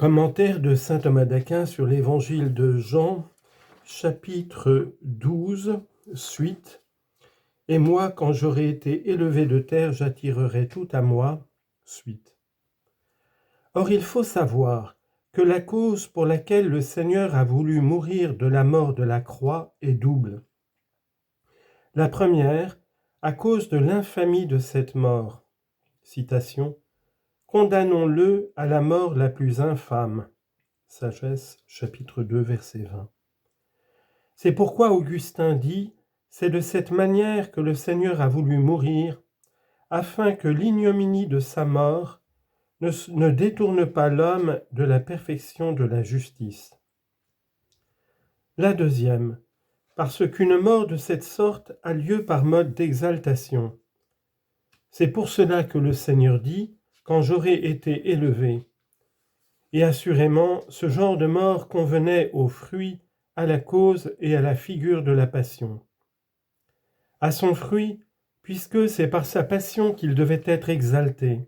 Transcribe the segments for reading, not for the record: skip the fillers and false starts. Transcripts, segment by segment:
Commentaire de saint Thomas d'Aquin sur l'évangile de Jean, chapitre 12, suite. Et moi, quand j'aurai été élevé de terre, j'attirerai tout à moi, suite. Or, il faut savoir que la cause pour laquelle le Seigneur a voulu mourir de la mort de la croix est double. La première, à cause de l'infamie de cette mort. Citation. Condamnons-le à la mort la plus infâme. Sagesse, chapitre 2, verset 20. C'est pourquoi Augustin dit « C'est de cette manière que le Seigneur a voulu mourir, afin que l'ignominie de sa mort ne détourne pas l'homme de la perfection de la justice. » La deuxième, parce qu'une mort de cette sorte a lieu par mode d'exaltation. C'est pour cela que le Seigneur dit « Quand j'aurai été élevé ». Et assurément, ce genre de mort convenait au fruit, à la cause et à la figure de la passion. À son fruit, puisque c'est par sa passion qu'il devait être exalté.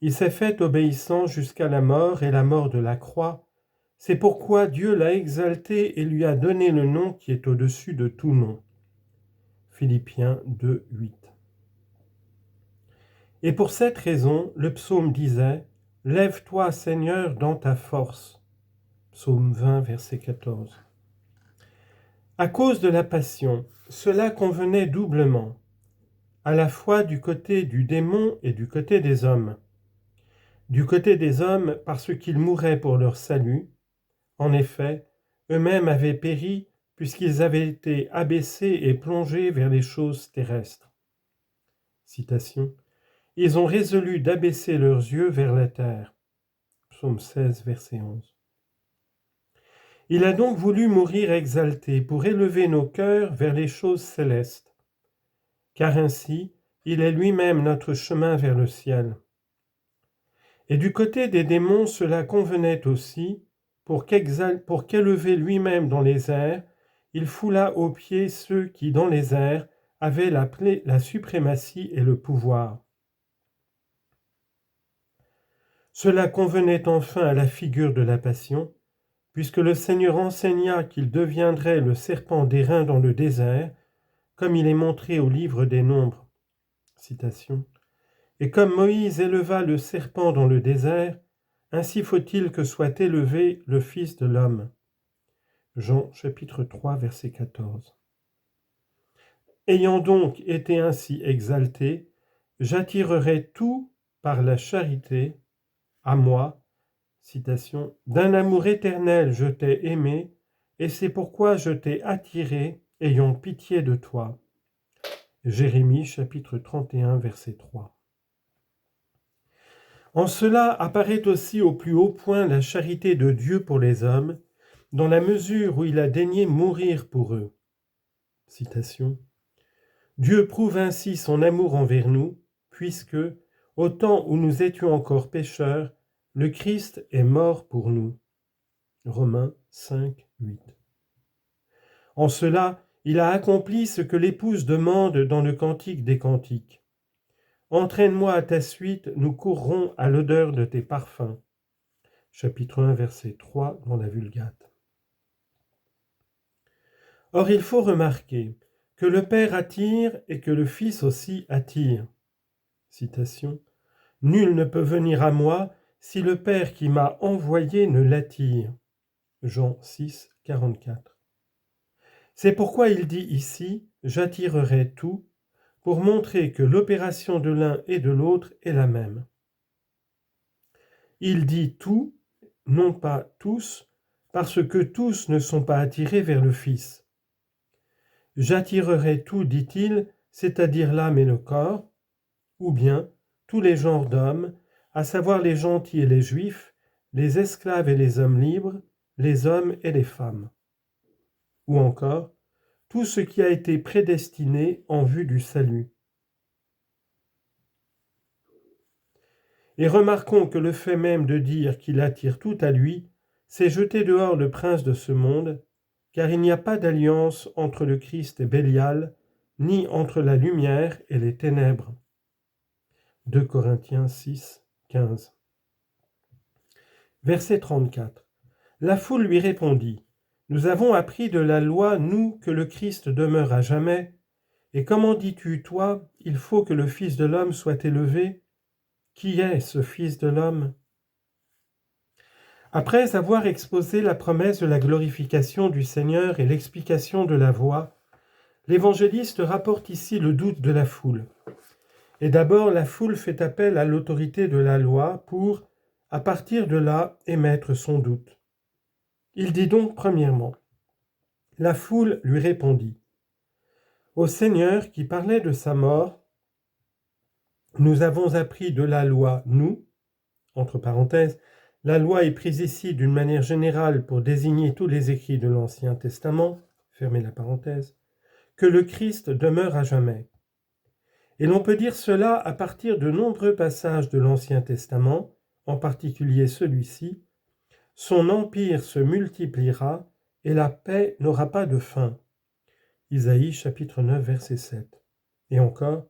Il s'est fait obéissant jusqu'à la mort et la mort de la croix. C'est pourquoi Dieu l'a exalté et lui a donné le nom qui est au-dessus de tout nom. Philippiens 2, 8. Et pour cette raison, le psaume disait « Lève-toi, Seigneur, dans ta force ». Psaume 20, verset 14. À cause de la passion, cela convenait doublement, à la fois du côté du démon et du côté des hommes. Du côté des hommes, parce qu'ils mouraient pour leur salut. En effet, eux-mêmes avaient péri, puisqu'ils avaient été abaissés et plongés vers les choses terrestres. Citation. Ils ont résolu d'abaisser leurs yeux vers la terre. Psaume 16, verset 11. Il a donc voulu mourir exalté pour élever nos cœurs vers les choses célestes, car ainsi il est lui-même notre chemin vers le ciel. Et du côté des démons, cela convenait aussi, pour qu'élevé lui-même dans les airs, il foula aux pieds ceux qui, dans les airs, avaient la suprématie et le pouvoir. Cela convenait enfin à la figure de la passion, puisque le Seigneur enseigna qu'il deviendrait le serpent d'airain dans le désert, comme il est montré au livre des Nombres. Citation. Et comme Moïse éleva le serpent dans le désert, ainsi faut-il que soit élevé le Fils de l'homme. Jean chapitre 3, verset 14. Ayant donc été ainsi exalté, j'attirerai tout par la charité à moi. Citation. D'un amour éternel je t'ai aimé, et c'est pourquoi je t'ai attiré, ayant pitié de toi. Jérémie chapitre 31, verset 3. En cela apparaît aussi au plus haut point la charité de Dieu pour les hommes, dans la mesure où il a daigné mourir pour eux. Citation. Dieu prouve ainsi son amour envers nous, puisque, au temps où nous étions encore pécheurs, le Christ est mort pour nous. Romains 5, 8. En cela, il a accompli ce que l'épouse demande dans le Cantique des Cantiques. Entraîne-moi à ta suite, nous courrons à l'odeur de tes parfums. Chapitre 1, verset 3 dans la Vulgate. Or, il faut remarquer que le Père attire et que le Fils aussi attire. Citation. Nul ne peut venir à moi si le Père qui m'a envoyé ne l'attire. Jean 6, 44. C'est pourquoi il dit ici « j'attirerai tout » pour montrer que l'opération de l'un et de l'autre est la même. Il dit « tout », non pas « tous », parce que tous ne sont pas attirés vers le Fils. « J'attirerai tout », dit-il, c'est-à-dire l'âme et le corps, ou bien tous les genres d'hommes, à savoir les gentils et les juifs, les esclaves et les hommes libres, les hommes et les femmes. Ou encore, tout ce qui a été prédestiné en vue du salut. Et remarquons que le fait même de dire qu'il attire tout à lui, c'est jeter dehors le prince de ce monde, car il n'y a pas d'alliance entre le Christ et Bélial, ni entre la lumière et les ténèbres. 2 Corinthiens 6, 15. Verset 34. La foule lui répondit, « Nous avons appris de la loi, nous, que le Christ demeure à jamais. Et comment dis-tu, toi, il faut que le Fils de l'homme soit élevé? Qui est ce Fils de l'homme » Après avoir exposé la promesse de la glorification du Seigneur et l'explication de la voie, l'évangéliste rapporte ici le doute de la foule. Et d'abord, la foule fait appel à l'autorité de la loi pour, à partir de là, émettre son doute. Il dit donc premièrement, la foule lui répondit, « Au Seigneur qui parlait de sa mort, nous avons appris de la loi, nous, entre parenthèses, la loi est prise ici d'une manière générale pour désigner tous les écrits de l'Ancien Testament, fermez la parenthèse, que le Christ demeure à jamais. Et l'on peut dire cela à partir de nombreux passages de l'Ancien Testament, en particulier celui-ci, son empire se multipliera et la paix n'aura pas de fin. Isaïe chapitre 9 verset 7. Et encore,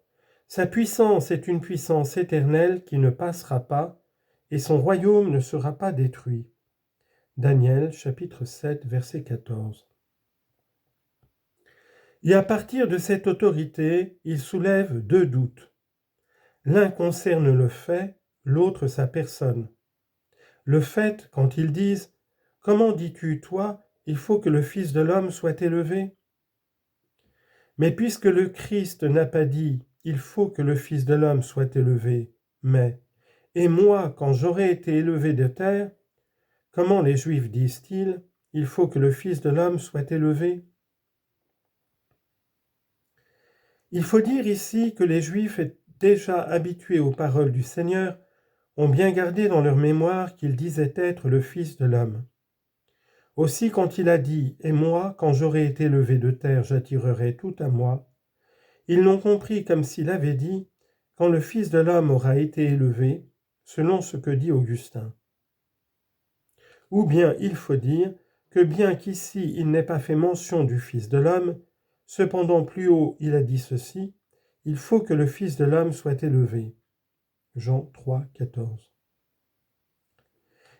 sa puissance est une puissance éternelle qui ne passera pas et son royaume ne sera pas détruit. Daniel chapitre 7 verset 14. Et à partir de cette autorité, il soulève deux doutes. L'un concerne le fait, l'autre sa personne. Le fait, quand ils disent « Comment dis-tu, toi, il faut que le Fils de l'homme soit élevé ?» Mais puisque le Christ n'a pas dit « Il faut que le Fils de l'homme soit élevé », mais « Et moi, quand j'aurai été élevé de terre », comment les Juifs disent-ils « Il faut que le Fils de l'homme soit élevé » Il faut dire ici que les Juifs, déjà habitués aux paroles du Seigneur, ont bien gardé dans leur mémoire qu'il disait être le Fils de l'homme. Aussi quand il a dit « Et moi, quand j'aurai été levé de terre, j'attirerai tout à moi », ils l'ont compris comme s'il avait dit « Quand le Fils de l'homme aura été élevé », selon ce que dit Augustin. Ou bien il faut dire que bien qu'ici il n'ait pas fait mention du Fils de l'homme, cependant plus haut il a dit ceci, « Il faut que le Fils de l'homme soit élevé ». Jean 3, 14.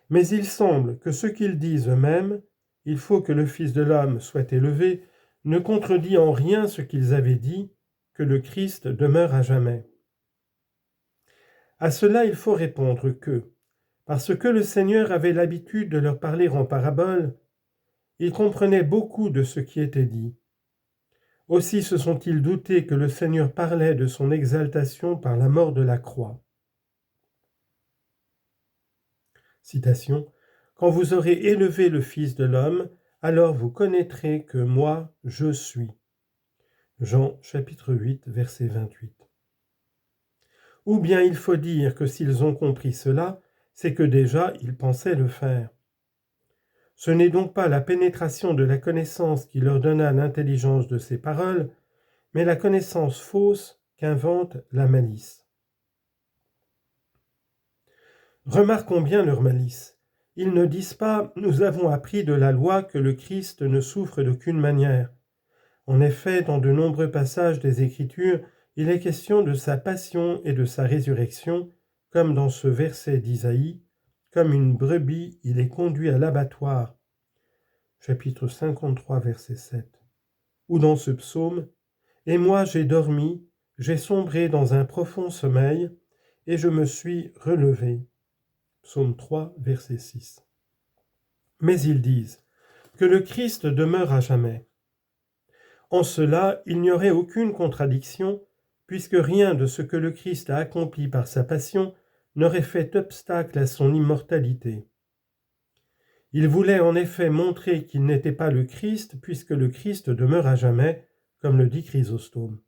Mais il semble que ce qu'ils disent eux-mêmes, « Il faut que le Fils de l'homme soit élevé », ne contredit en rien ce qu'ils avaient dit, que le Christ demeure à jamais. À cela il faut répondre que, parce que le Seigneur avait l'habitude de leur parler en paraboles, ils comprenaient beaucoup de ce qui était dit. Aussi se sont-ils doutés que le Seigneur parlait de son exaltation par la mort de la croix. Citation, « Quand vous aurez élevé le Fils de l'homme, alors vous connaîtrez que moi, je suis. » Jean chapitre 8, verset 28. Ou bien il faut dire que s'ils ont compris cela, c'est que déjà ils pensaient le faire. Ce n'est donc pas la pénétration de la connaissance qui leur donna l'intelligence de ces paroles, mais la connaissance fausse qu'invente la malice. Remarquons bien leur malice. Ils ne disent pas « Nous avons appris de la loi que le Christ ne souffre d'aucune manière ». En effet, dans de nombreux passages des Écritures, il est question de sa passion et de sa résurrection, comme dans ce verset d'Isaïe, « Comme une brebis, il est conduit à l'abattoir » chapitre 53, verset 7. Ou dans ce psaume, « Et moi j'ai dormi, j'ai sombré dans un profond sommeil, et je me suis relevé » psaume 3, verset 6. Mais ils disent que le Christ demeure à jamais. En cela, il n'y aurait aucune contradiction, puisque rien de ce que le Christ a accompli par sa passion n'aurait fait obstacle à son immortalité. Il voulait en effet montrer qu'il n'était pas le Christ, puisque le Christ demeure à jamais, comme le dit Chrysostome.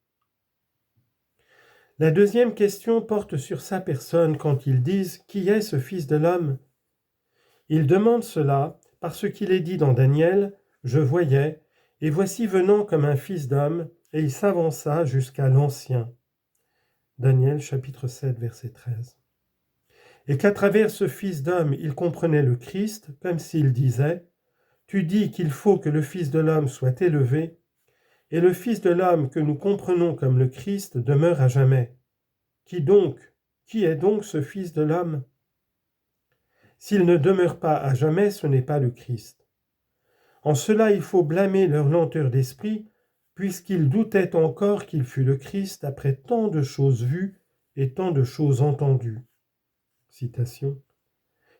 La deuxième question porte sur sa personne quand ils disent « Qui est ce Fils de l'homme » Ils demandent cela parce qu'il est dit dans Daniel « Je voyais, et voici venant comme un fils d'homme, et il s'avança jusqu'à l'Ancien. » Daniel chapitre 7, verset 13. Et qu'à travers ce fils d'homme, il comprenait le Christ, comme s'il disait « Tu dis qu'il faut que le Fils de l'homme soit élevé, et le Fils de l'homme que nous comprenons comme le Christ demeure à jamais. Qui est donc ce Fils de l'homme » S'il ne demeure pas à jamais, ce n'est pas le Christ. En cela, il faut blâmer leur lenteur d'esprit, puisqu'ils doutaient encore qu'il fût le Christ après tant de choses vues et tant de choses entendues. Citation.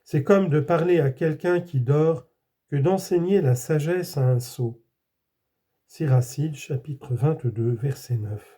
C'est comme de parler à quelqu'un qui dort que d'enseigner la sagesse à un sot. Siracide, chapitre 22, verset 9.